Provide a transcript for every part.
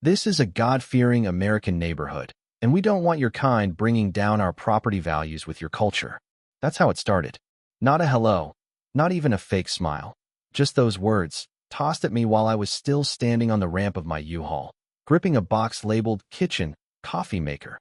This is a God-fearing American neighborhood, and we don't want your kind bringing down our property values with your culture. That's how it started. Not a hello, not even a fake smile. Just those words, tossed at me while I was still standing on the ramp of my U-Haul, gripping a box labeled kitchen, coffee maker.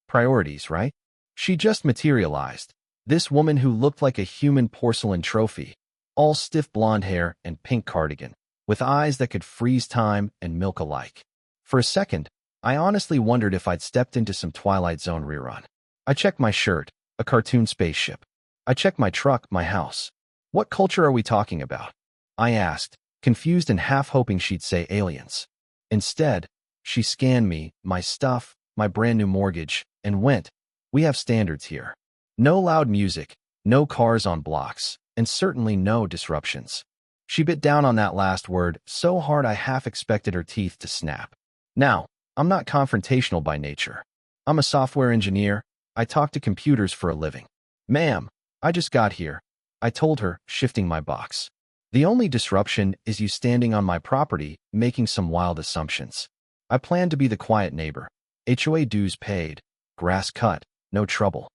Priorities, right? She just materialized. This woman who looked like a human porcelain trophy, all stiff blonde hair and pink cardigan, with eyes that could freeze time and milk alike. For a second, I honestly wondered if I'd stepped into some Twilight Zone rerun. I checked my shirt, a cartoon spaceship. I checked my truck, my house. What culture are we talking about? I asked, confused and half hoping she'd say aliens. Instead, she scanned me, my stuff, my brand new mortgage, and went, "We have standards here. No loud music, no cars on blocks, and certainly no disruptions." She bit down on that last word so hard I half expected her teeth to snap. Now, I'm not confrontational by nature. I'm a software engineer. I talk to computers for a living. "Ma'am, I just got here," I told her, shifting my box. "The only disruption is you standing on my property, making some wild assumptions. I plan to be the quiet neighbor. HOA dues paid, grass cut, no trouble."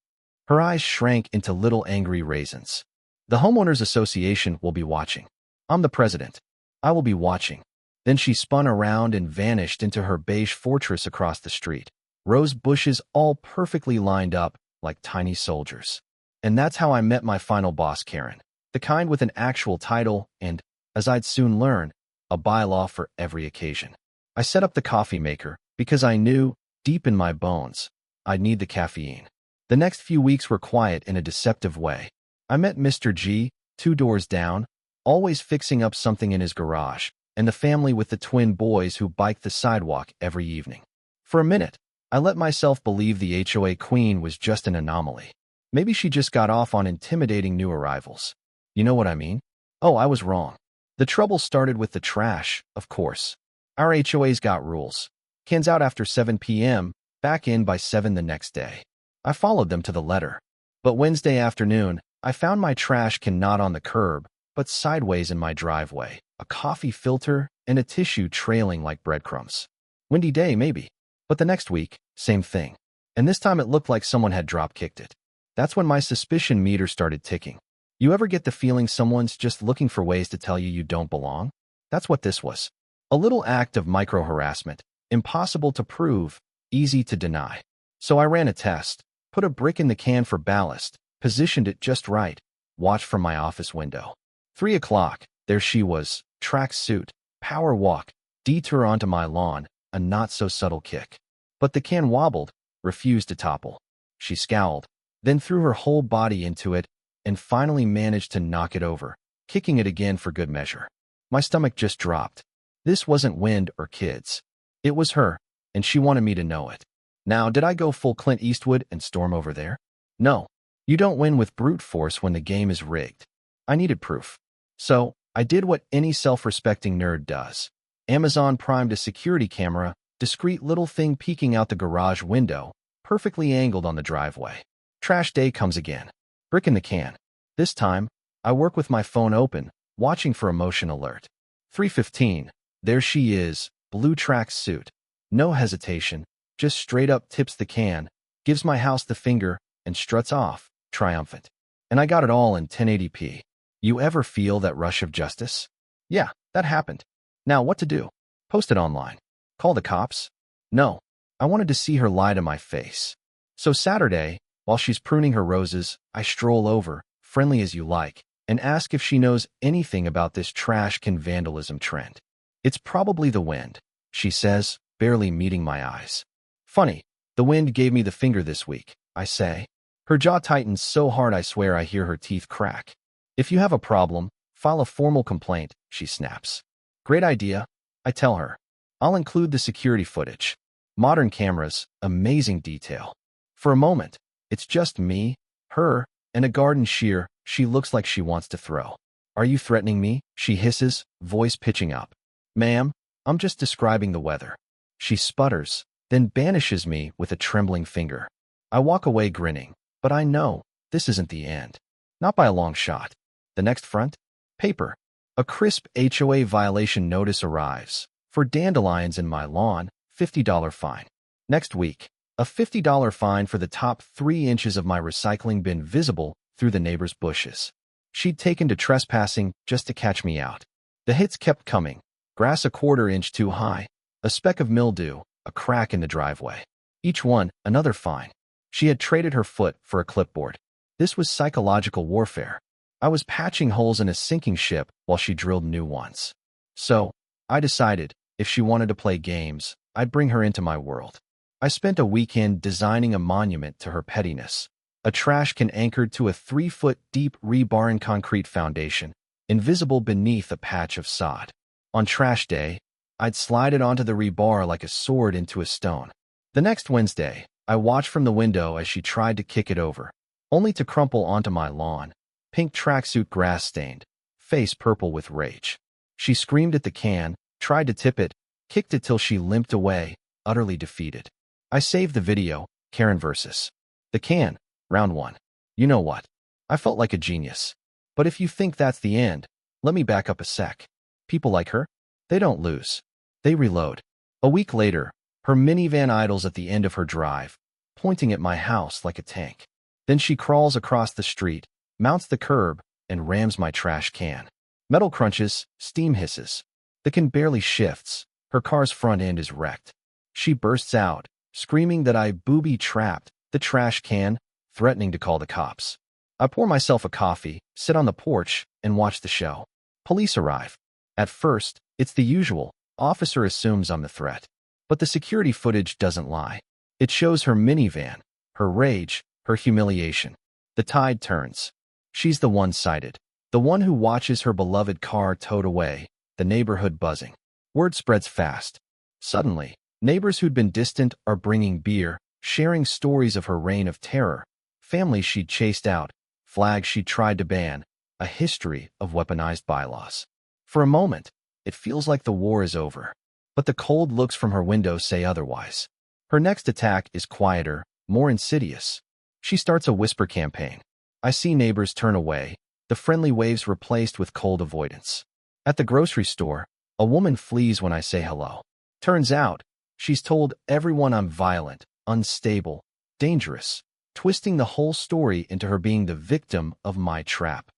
Her eyes shrank into little angry raisins. "The homeowners association will be watching. I'm the president. I will be watching." Then she spun around and vanished into her beige fortress across the street, rose bushes all perfectly lined up like tiny soldiers. And that's how I met my final boss, Karen, the kind with an actual title and, as I'd soon learn, a bylaw for every occasion. I set up the coffee maker because I knew, deep in my bones, I'd need the caffeine. The next few weeks were quiet in a deceptive way. I met Mr. G, 2 doors down, always fixing up something in his garage, and the family with the twin boys who biked the sidewalk every evening. For a minute, I let myself believe the HOA queen was just an anomaly. Maybe she just got off on intimidating new arrivals. You know what I mean? Oh, I was wrong. The trouble started with the trash, of course. Our HOA's got rules. Cans out after 7 p.m., back in by 7 the next day. I followed them to the letter. But Wednesday afternoon, I found my trash can not on the curb, but sideways in my driveway, a coffee filter and a tissue trailing like breadcrumbs. Windy day, maybe. But the next week, same thing. And this time it looked like someone had drop-kicked it. That's when my suspicion meter started ticking. You ever get the feeling someone's just looking for ways to tell you don't belong? That's what this was. A little act of micro-harassment, impossible to prove, easy to deny. So I ran a test, put a brick in the can for ballast, positioned it just right, watched from my office window. 3 o'clock, there she was, track suit, power walk, detour onto my lawn, a not-so-subtle kick. But the can wobbled, refused to topple. She scowled, then threw her whole body into it, and finally managed to knock it over, kicking it again for good measure. My stomach just dropped. This wasn't wind or kids. It was her, and she wanted me to know it. Now, did I go full Clint Eastwood and storm over there? No. You don't win with brute force when the game is rigged. I needed proof. So, I did what any self-respecting nerd does. Amazon primed a security camera, discreet little thing peeking out the garage window, perfectly angled on the driveway. Trash day comes again. Brick in the can. This time, I work with my phone open, watching for a motion alert. 3:15. There she is, blue track suit. No hesitation, just straight up tips the can, gives my house the finger, and struts off, triumphant. And I got it all in 1080p. You ever feel that rush of justice? Yeah, that happened. Now what to do? Post it online. Call the cops? No. I wanted to see her lie to my face. So Saturday, while she's pruning her roses, I stroll over, friendly as you like, and ask if she knows anything about this trash can vandalism trend. It's probably the wind, she says, barely meeting my eyes. Funny, the wind gave me the finger this week, I say. Her jaw tightens so hard I swear I hear her teeth crack. If you have a problem, file a formal complaint, she snaps. Great idea, I tell her. I'll include the security footage. Modern cameras, amazing detail. For a moment, it's just me, her, and a garden shear she looks like she wants to throw. Are you threatening me? She hisses, voice pitching up. Ma'am, I'm just describing the weather. She sputters, then banishes me with a trembling finger. I walk away grinning, but I know this isn't the end. Not by a long shot. The next front? Paper. A crisp HOA violation notice arrives. For dandelions in my lawn, $50 fine. Next week, a $50 fine for the top 3 inches of my recycling bin visible through the neighbor's bushes. She'd taken to trespassing just to catch me out. The hits kept coming. Grass a quarter-inch too high, a speck of mildew, a crack in the driveway. Each one, another fine. She had traded her foot for a clipboard. This was psychological warfare. I was patching holes in a sinking ship while she drilled new ones. So, I decided, if she wanted to play games, I'd bring her into my world. I spent a weekend designing a monument to her pettiness. A trash can anchored to a 3-foot-deep rebar and concrete foundation, invisible beneath a patch of sod. On trash day, I'd slide it onto the rebar like a sword into a stone. The next Wednesday, I watched from the window as she tried to kick it over, only to crumple onto my lawn, pink tracksuit grass-stained, face purple with rage. She screamed at the can, tried to tip it, kicked it till she limped away, utterly defeated. I saved the video, Karen versus the can, round 1. You know what? I felt like a genius. But if you think that's the end, let me back up a sec. People like her? They don't lose. They reload. A week later, her minivan idles at the end of her drive, pointing at my house like a tank. Then she crawls across the street, mounts the curb, and rams my trash can. Metal crunches, steam hisses. The can barely shifts. Her car's front end is wrecked. She bursts out, screaming that I booby-trapped the trash can, threatening to call the cops. I pour myself a coffee, sit on the porch, and watch the show. Police arrive. At first, it's the usual. Officer assumes I'm the threat. But the security footage doesn't lie. It shows her minivan, her rage, her humiliation. The tide turns. She's the one-sided. The one who watches her beloved car towed away, the neighborhood buzzing. Word spreads fast. Suddenly, neighbors who'd been distant are bringing beer, sharing stories of her reign of terror, families she'd chased out, flags she'd tried to ban, a history of weaponized bylaws. For a moment, it feels like the war is over. But the cold looks from her window say otherwise. Her next attack is quieter, more insidious. She starts a whisper campaign. I see neighbors turn away, the friendly waves replaced with cold avoidance. At the grocery store, a woman flees when I say hello. Turns out, she's told everyone I'm violent, unstable, dangerous, twisting the whole story into her being the victim of my trap.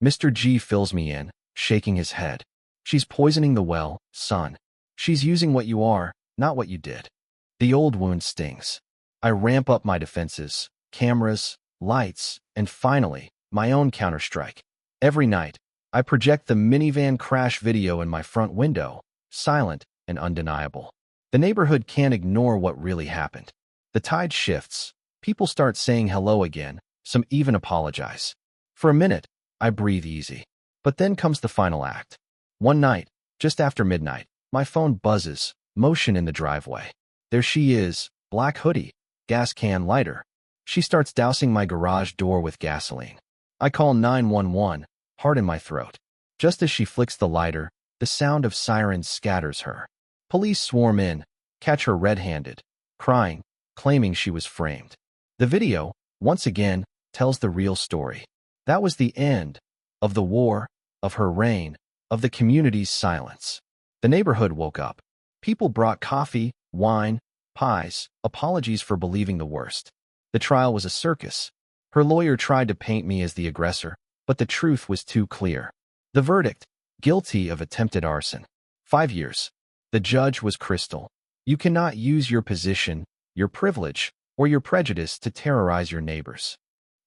Mr. G fills me in, shaking his head. She's poisoning the well, son. She's using what you are, not what you did. The old wound stings. I ramp up my defenses, cameras, lights, and finally, my own counterstrike. Every night, I project the minivan crash video in my front window, silent and undeniable. The neighborhood can't ignore what really happened. The tide shifts. People start saying hello again, some even apologize. For a minute, I breathe easy. But then comes the final act. One night, just after midnight, my phone buzzes, motion in the driveway. There she is, black hoodie, gas can lighter. She starts dousing my garage door with gasoline. I call 911, heart in my throat. Just as she flicks the lighter, the sound of sirens scatters her. Police swarm in, catch her red-handed, crying, claiming she was framed. The video, once again, tells the real story. That was the end of the war, of her reign, of the community's silence. The neighborhood woke up. People brought coffee, wine, pies, apologies for believing the worst. The trial was a circus. Her lawyer tried to paint me as the aggressor, but the truth was too clear. The verdict, guilty of attempted arson. 5 years. The judge was crystal. You cannot use your position, your privilege, or your prejudice to terrorize your neighbors.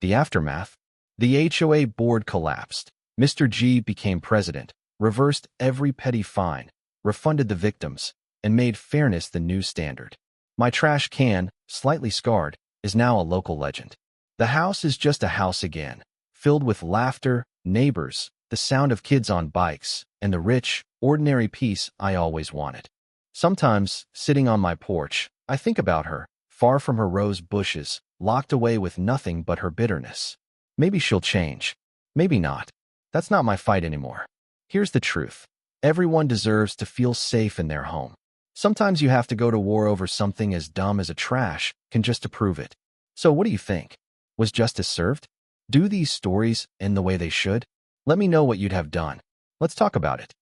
The aftermath? The HOA board collapsed. Mr. G became president, reversed every petty fine, refunded the victims, and made fairness the new standard. My trash can, slightly scarred, is now a local legend. The house is just a house again, filled with laughter, neighbors, the sound of kids on bikes, and the rich, ordinary peace I always wanted. Sometimes, sitting on my porch, I think about her, far from her rose bushes, locked away with nothing but her bitterness. Maybe she'll change. Maybe not. That's not my fight anymore. Here's the truth. Everyone deserves to feel safe in their home. Sometimes you have to go to war over something as dumb as a trash can just to prove it. So what do you think? Was justice served? Do these stories end the way they should? Let me know what you'd have done. Let's talk about it.